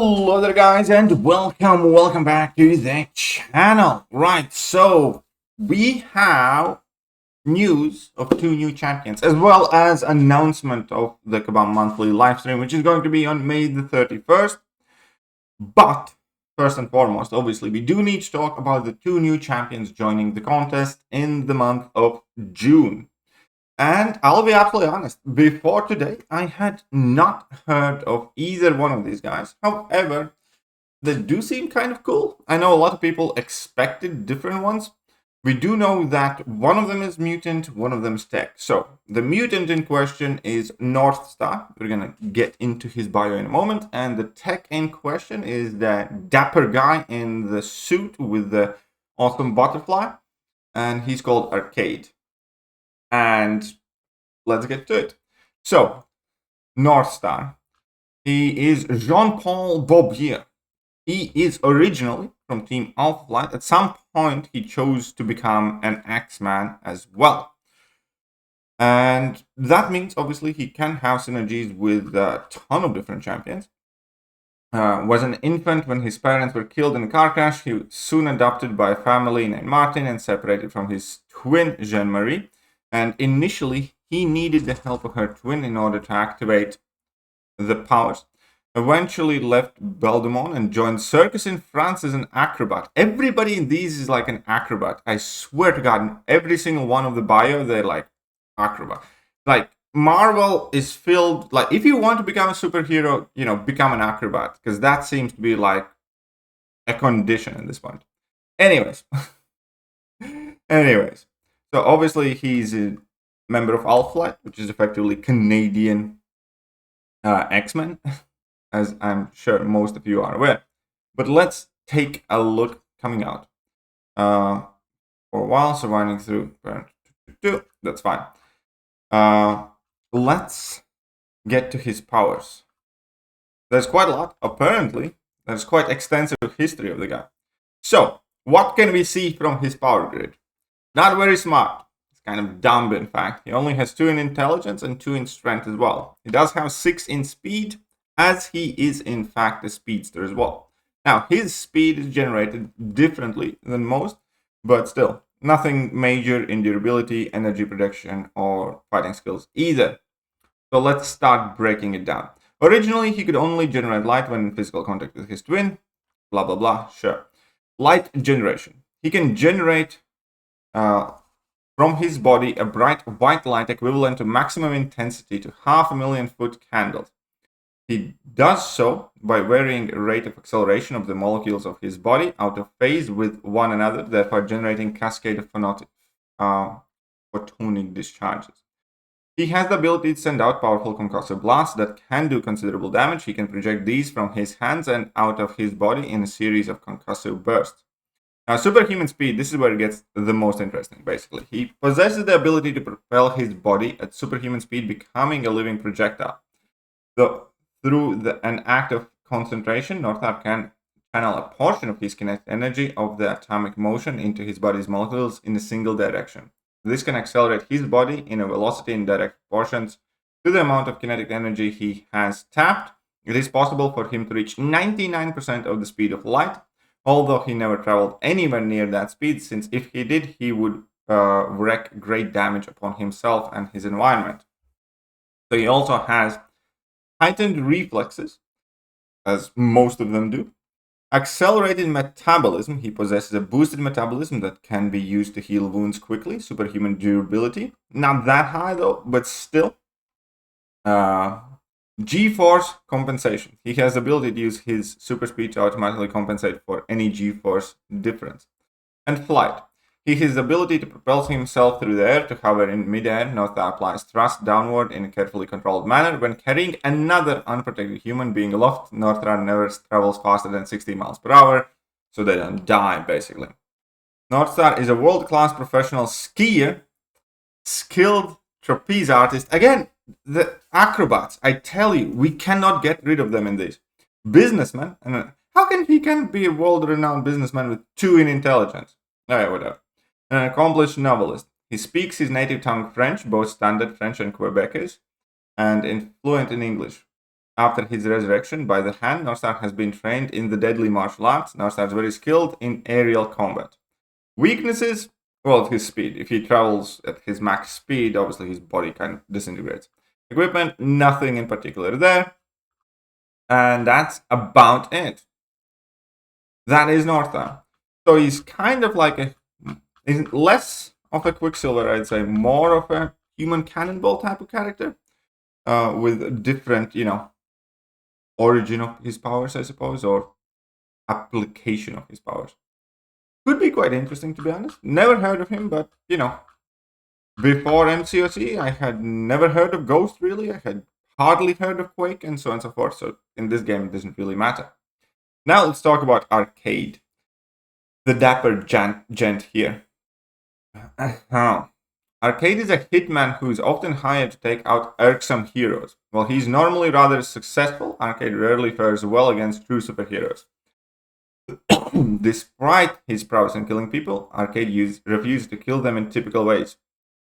Hello there guys and welcome back to the channel. Right, so we have news of two new champions as well as announcement of the Kabam monthly live stream, which is going to be on May the 31st. But first and foremost, obviously, we do need to talk about the two new champions joining the contest in the month of June. And I'll be absolutely honest, before today, I had not heard of either one of these guys. However, they do seem kind of cool. I know a lot of people expected different ones. We do know that one of them is mutant, one of them is tech. So the mutant in question is North Star. We're going to get into his bio in a moment. And the tech in question is that dapper guy in the suit with the awesome butterfly. And he's called Arcade. And let's get to it. So, North Star. He is Jean-Paul Bobier. He is originally from Team Alpha Flight. At some point, he chose to become an X-Man as well. And that means, obviously, he can have synergies with a ton of different champions. Was an infant when his parents were killed in a car crash. He was soon adopted by a family named Martin and separated from his twin, Jean-Marie. And initially, he needed the help of her twin in order to activate the powers. Eventually left Beldemont and joined Circus in France as an acrobat. Everybody in these is like an acrobat. I swear to God, every single one of the bio, they're like acrobat. Like, Marvel is filled, like, if you want to become a superhero, become an acrobat. Because that seems to be like a condition at this point. Anyways. So obviously he's a member of Alpha Flight, which is effectively Canadian X-Men, as I'm sure most of you are aware. But let's take a look coming out. For a while, surviving through, that's fine. Let's get to his powers. There's quite a lot. Apparently, there's quite extensive history of the guy. So, what can we see from his power grid? Not very smart. It's kind of dumb, in fact. He only has 2 in intelligence and 2 in strength as well. He does have 6 in speed, as he is, in fact, a speedster as well. Now, his speed is generated differently than most, but still, nothing major in durability, energy protection, or fighting skills either. So let's start breaking it down. Originally, he could only generate light when in physical contact with his twin. Blah, blah, blah. Sure. Light generation. He can generate from his body a bright white light equivalent to maximum intensity to 500,000 foot candles. He does so by varying a rate of acceleration of the molecules of his body out of phase with one another, therefore generating cascade of photonic discharges. He has the ability to send out powerful concussive blasts that can do considerable damage. He can project these from his hands and out of his body in a series of concussive bursts. Now, superhuman speed, this is where it gets the most interesting, basically. He possesses the ability to propel his body at superhuman speed, becoming a living projectile. So, through an act of concentration, Northar can channel a portion of his kinetic energy of the atomic motion into his body's molecules in a single direction. This can accelerate his body in a velocity in direct proportions to the amount of kinetic energy he has tapped. It is possible for him to reach 99% of the speed of light, although he never traveled anywhere near that speed, since if he did, he would wreak great damage upon himself and his environment. So he also has heightened reflexes, as most of them do. Accelerated metabolism. He possesses a boosted metabolism that can be used to heal wounds quickly. Superhuman durability. Not that high though, but still. G-force compensation. He has the ability to use his super speed to automatically compensate for any G-force difference. And flight. He has the ability to propel himself through the air to hover in midair. Northar applies thrust downward in a carefully controlled manner. When carrying another unprotected human being aloft, Northar never travels faster than 60 miles per hour, so they don't die, basically. Northstar is a world-class professional skier, skilled trapeze artist. Again, the acrobats, I tell you, we cannot get rid of them in this. Businessman, and how can he be a world-renowned businessman with 2 in intelligence? Yeah, whatever. An accomplished novelist. He speaks his native tongue French, both standard French and Quebecers, and fluent in English. after his resurrection by the Hand, Northstar has been trained in the deadly martial arts. Northstar is very skilled in aerial combat. Weaknesses, well, his speed. If he travels at his max speed, obviously his body kind of disintegrates. Equipment, nothing in particular there. And that's about it. That is Northstar. So he's kind of like he's less of a Quicksilver, I'd say, more of a human cannonball type of character, with a different, origin of his powers, I suppose, or application of his powers. Could be quite interesting, to be honest. Never heard of him, but, before MCOC, I had never heard of Ghost, really. I had hardly heard of Quake, and so on and so forth. So in this game, it doesn't really matter. Now let's talk about Arcade. The dapper gent here. Arcade is a hitman who is often hired to take out irksome heroes. While he's normally rather successful, Arcade rarely fares well against true superheroes. Despite his prowess in killing people, Arcade refuses to kill them in typical ways,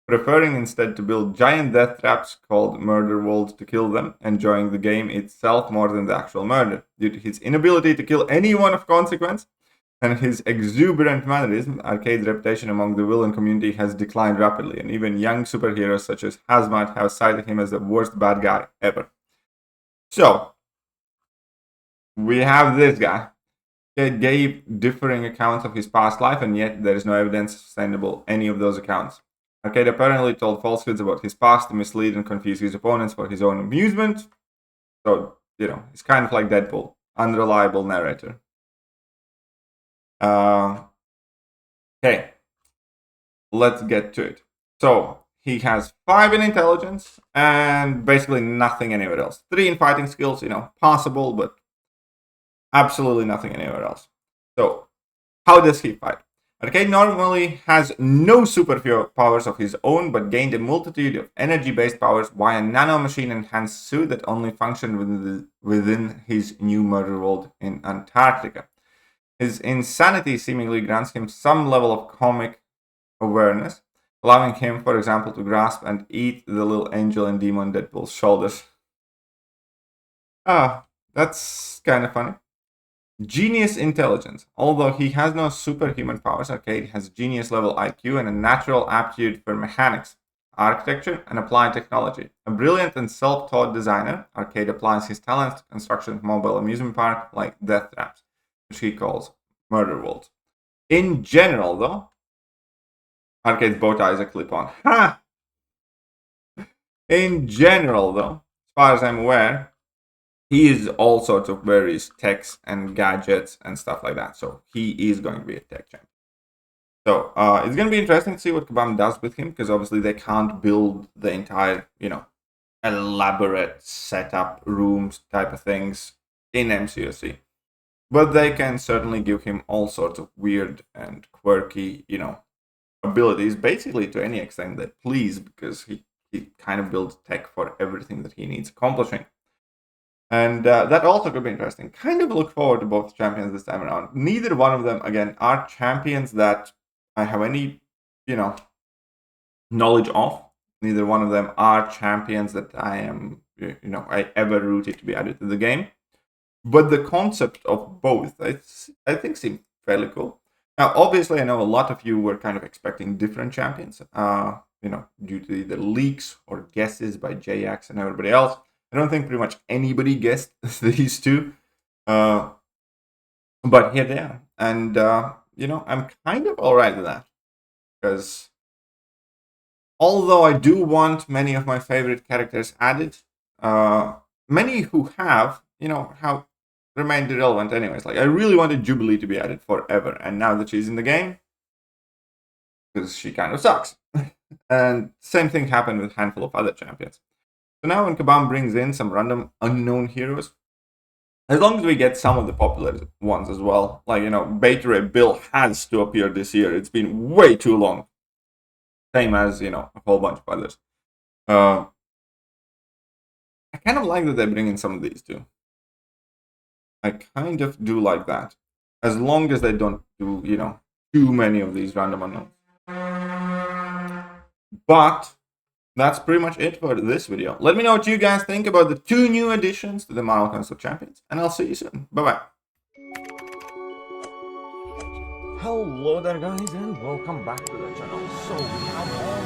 preferring instead to build giant death traps called murder walls to kill them, enjoying the game itself more than the actual murder. Due to his inability to kill anyone of consequence and his exuberant mannerism, Arcade's reputation among the villain community has declined rapidly, and even young superheroes such as Hazmat have cited him as the worst bad guy ever. So, we have this guy. He gave differing accounts of his past life, and yet there is no evidence to sustainable any of those accounts. Arcade apparently told falsehoods about his past to mislead and confuse his opponents for his own amusement. So, he's kind of like Deadpool. Unreliable narrator. Okay. Let's get to it. So, he has 5 in intelligence and basically nothing anywhere else. 3 in fighting skills, possible, but absolutely nothing anywhere else. So, how does he fight? Arcade normally has no superpowers of his own, but gained a multitude of energy-based powers via a nanomachine-enhanced suit that only functioned within his new murder world in Antarctica. His insanity seemingly grants him some level of comic awareness, allowing him, for example, to grasp and eat the little angel and demon Deadpool's shoulders. That's kind of funny. Genius intelligence. Although he has no superhuman powers, Arcade has genius level IQ and a natural aptitude for mechanics, architecture, and applied technology. A brilliant and self-taught designer, Arcade applies his talents to construction of mobile amusement park like death traps, which he calls murder worlds. In general, though, Arcade's bow tie is a clip-on. Ha! In general, though, as far as I'm aware, he is all sorts of various techs and gadgets and stuff like that. So he is going to be a tech champion. So it's going to be interesting to see what Kabam does with him, because obviously they can't build the entire, elaborate setup rooms type of things in MCOC. But they can certainly give him all sorts of weird and quirky, abilities, basically to any extent they please, because he kind of builds tech for everything that he needs accomplishing. And that also could be interesting. Kind of look forward to both champions this time around. Neither one of them, again, are champions that I have any, knowledge of. Neither one of them are champions that I am, I ever rooted to be added to the game. But the concept of both, I think, seemed fairly cool. Now, obviously, I know a lot of you were kind of expecting different champions, due to either leaks or guesses by JX and everybody else. I don't think pretty much anybody guessed these two. But here they are. And, I'm kind of alright with that. Because although I do want many of my favorite characters added, many who have remained irrelevant anyways. Like, I really wanted Jubilee to be added forever. And now that she's in the game, because she kind of sucks. And same thing happened with a handful of other champions. So now when Kabam brings in some random unknown heroes, as long as we get some of the popular ones as well, like, Beta Ray Bill has to appear this year. It's been way too long. Same as, a whole bunch of others. I kind of like that they bring in some of these too. I kind of do like that. As long as they don't do, too many of these random unknowns. But that's pretty much it for this video. Let me know what you guys think about the 2 new additions to the Marvel Console Champions, and I'll see you soon. Bye-bye. Hello there guys, and welcome back to the channel. So we have all